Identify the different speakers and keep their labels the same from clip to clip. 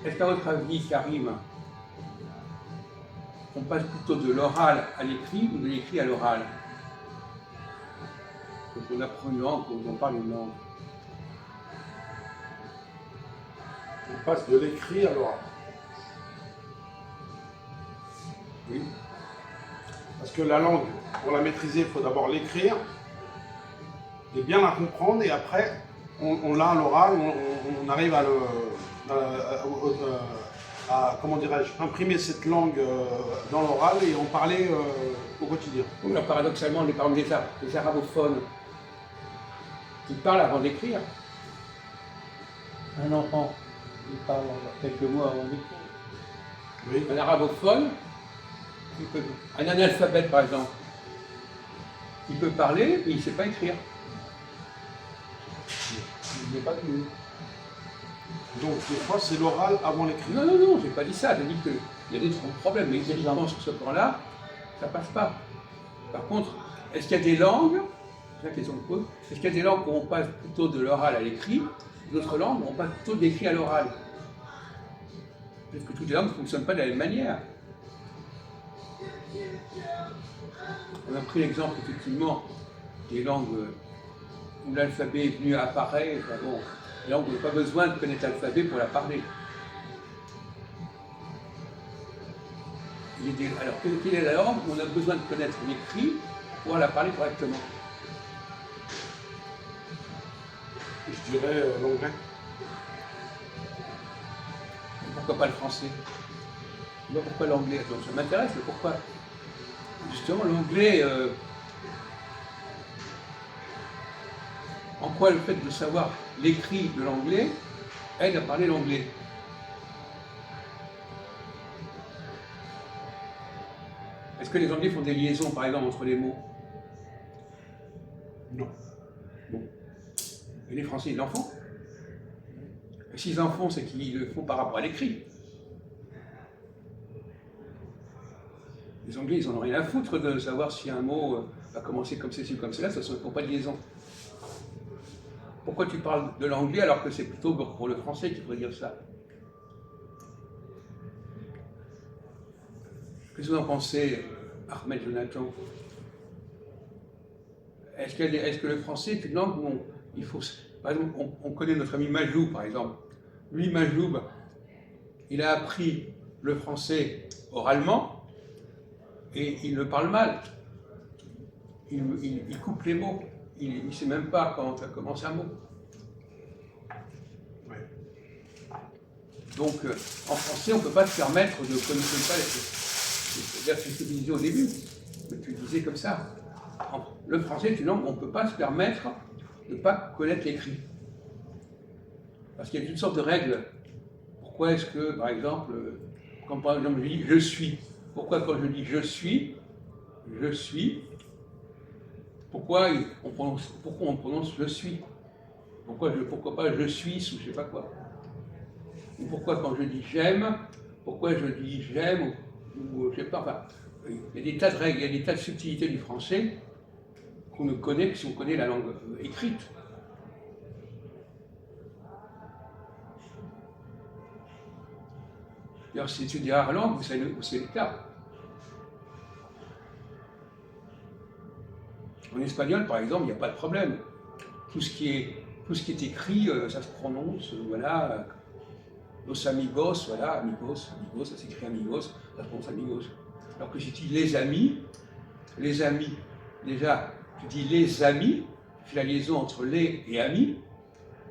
Speaker 1: est-ce qu'à votre avis, Karim, on passe plutôt de l'oral à l'écrit ou de l'écrit à l'oral? Quand on apprend une langue, quand on parle une langue.
Speaker 2: On passe de l'écrit à l'oral.
Speaker 1: Oui.
Speaker 2: Parce que la langue, pour la maîtriser, il faut d'abord l'écrire et bien la comprendre, et après, on l'a à l'oral, on arrive comment dirais-je, imprimer cette langue dans l'oral et en parler au quotidien.
Speaker 1: Oui, alors, paradoxalement, les parents des arabophones, ils parlent avant d'écrire. Un enfant, il parle quelques mots avant d'écrire.
Speaker 2: Oui.
Speaker 1: Un arabophone, un analphabète par exemple, il peut parler, mais il ne sait pas écrire. Il n'est pas connu.
Speaker 2: Donc des fois c'est l'oral avant l'écrit.
Speaker 1: Non, non, non, j'ai pas dit ça. J'ai dit qu'il y a des problèmes, mais évidemment sur ce plan-là, ça passe pas. Par contre, est-ce qu'il y a des langues, c'est la question que je pose, est-ce qu'il y a des langues où on passe plutôt de l'oral à l'écrit, d'autres langues où on passe plutôt de l'écrit à l'oral? Parce que toutes les langues ne fonctionnent pas de la même manière. On a pris l'exemple effectivement des langues où l'alphabet est venu à apparaître. Bon, les langues où on n'a pas besoin de connaître l'alphabet pour la parler. Alors, quelle est la langue où on a besoin de connaître l'écrit pour pouvoir la parler correctement?
Speaker 2: Je dirais l'anglais.
Speaker 1: Pourquoi pas le français? Pourquoi l'anglais? Ça m'intéresse, mais pourquoi? Justement, l'anglais, en quoi le fait de savoir l'écrit de l'anglais aide à parler l'anglais? Est-ce que les Anglais font des liaisons, par exemple, entre les mots?
Speaker 2: Non.
Speaker 1: Bon. Et les Français, ils en font? Et s'ils en font, c'est qu'ils le font par rapport à l'écrit. Les Anglais, ils n'en ont rien à foutre de savoir si un mot va commencer comme ceci ou comme cela, ça ne sont pas de liaison. Pourquoi tu parles de l'anglais alors que c'est plutôt pour le français qu'il faut dire ça? Qu'est-ce que vous en pensez, Ahmed Jonathan? Est-ce que le français est une langue où il faut... Par exemple, on connaît notre ami Majloub, par exemple. Lui, Majloub, il a appris le français oralement et il le parle mal. Il coupe les mots. Il ne sait même pas quand ça commence un mot.
Speaker 2: Ouais.
Speaker 1: Donc, en français, on ne peut pas se permettre de connaître pas les... C'est-à-dire ce que tu disais au début, que tu disais comme ça. Le français est une langue où on ne peut pas se permettre de ne pas connaître l'écrit. Parce qu'il y a toutes sortes de règles. Pourquoi est-ce que, par exemple, quand par exemple je dis « je suis », pourquoi quand je dis « je suis », pourquoi on prononce « je suis », pourquoi pas « je suis » ou je ne sais pas quoi. Ou pourquoi quand je dis « j'aime », pourquoi je dis « j'aime » ou je ne sais pas. Enfin, il y a des tas de règles, il y a des tas de subtilités du français qu'on ne connaît que si on connaît la langue écrite. D'ailleurs, si tu dis rare langue, c'est le cas. En espagnol, par exemple, il n'y a pas de problème. Tout ce qui est écrit, ça se prononce, voilà. Los amigos, voilà, amigos, ça s'écrit amigos, ça se prononce amigos. Alors que si tu dis les amis, déjà, tu dis les amis, tu fais la liaison entre les et amis,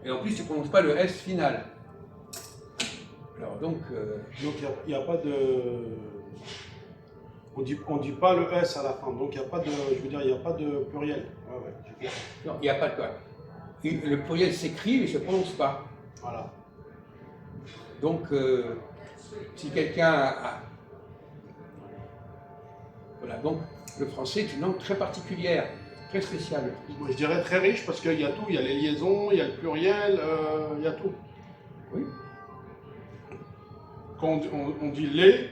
Speaker 1: et en plus tu ne prononces pas le S final. Alors donc
Speaker 2: il n'y a pas de... On dit pas le S à la fin, donc il n'y a pas de... Je veux dire, il n'y a pas de pluriel. Ouais.
Speaker 1: Non, il n'y a pas de quoi. Le pluriel s'écrit, mais il ne se prononce pas.
Speaker 2: Voilà.
Speaker 1: Donc, si quelqu'un a... Voilà, donc le français est une langue très particulière, très spéciale.
Speaker 2: Moi, je dirais très riche parce qu'il y a tout, il y a les liaisons, il y a le pluriel, il y a tout.
Speaker 1: Oui.
Speaker 2: Quand on dit les,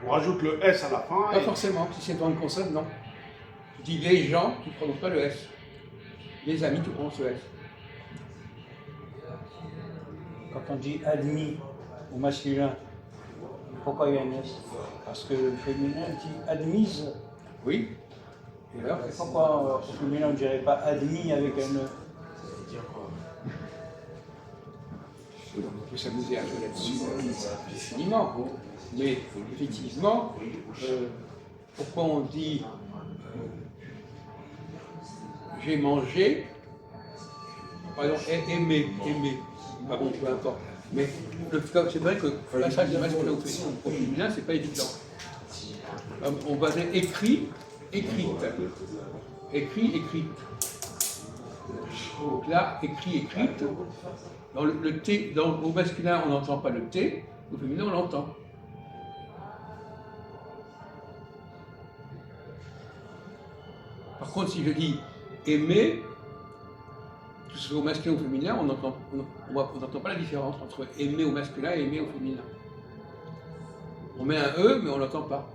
Speaker 2: on rajoute le S à la fin.
Speaker 1: Pas forcément, si c'est dans une consonne, non. Tu dis les gens, tu ne prononces pas le S. Les amis, tu prononces le S.
Speaker 3: quand on dit admis au masculin, pourquoi il y a un S? Parce que le féminin dit admise.
Speaker 1: Oui. Et alors,
Speaker 3: Pourquoi au féminin on ne dirait pas admis avec un E?
Speaker 1: on peut s'amuser un peu là-dessus infiniment. Mais effectivement, pourquoi on dit j'ai mangé, par exemple aimer, ah bon, peu importe. Mais c'est vrai que le passage de masculin au féminin, c'est pas évident. On va dire écrit, écrite. Écrit, écrite. Donc là, écrit, écrite. Dans le T, au masculin, on n'entend pas le T, au féminin, on l'entend. Par contre, si je dis aimer, que ce soit au masculin ou au féminin, on n'entend pas la différence entre aimer au masculin et aimer au féminin. On met un E, mais on ne l'entend pas.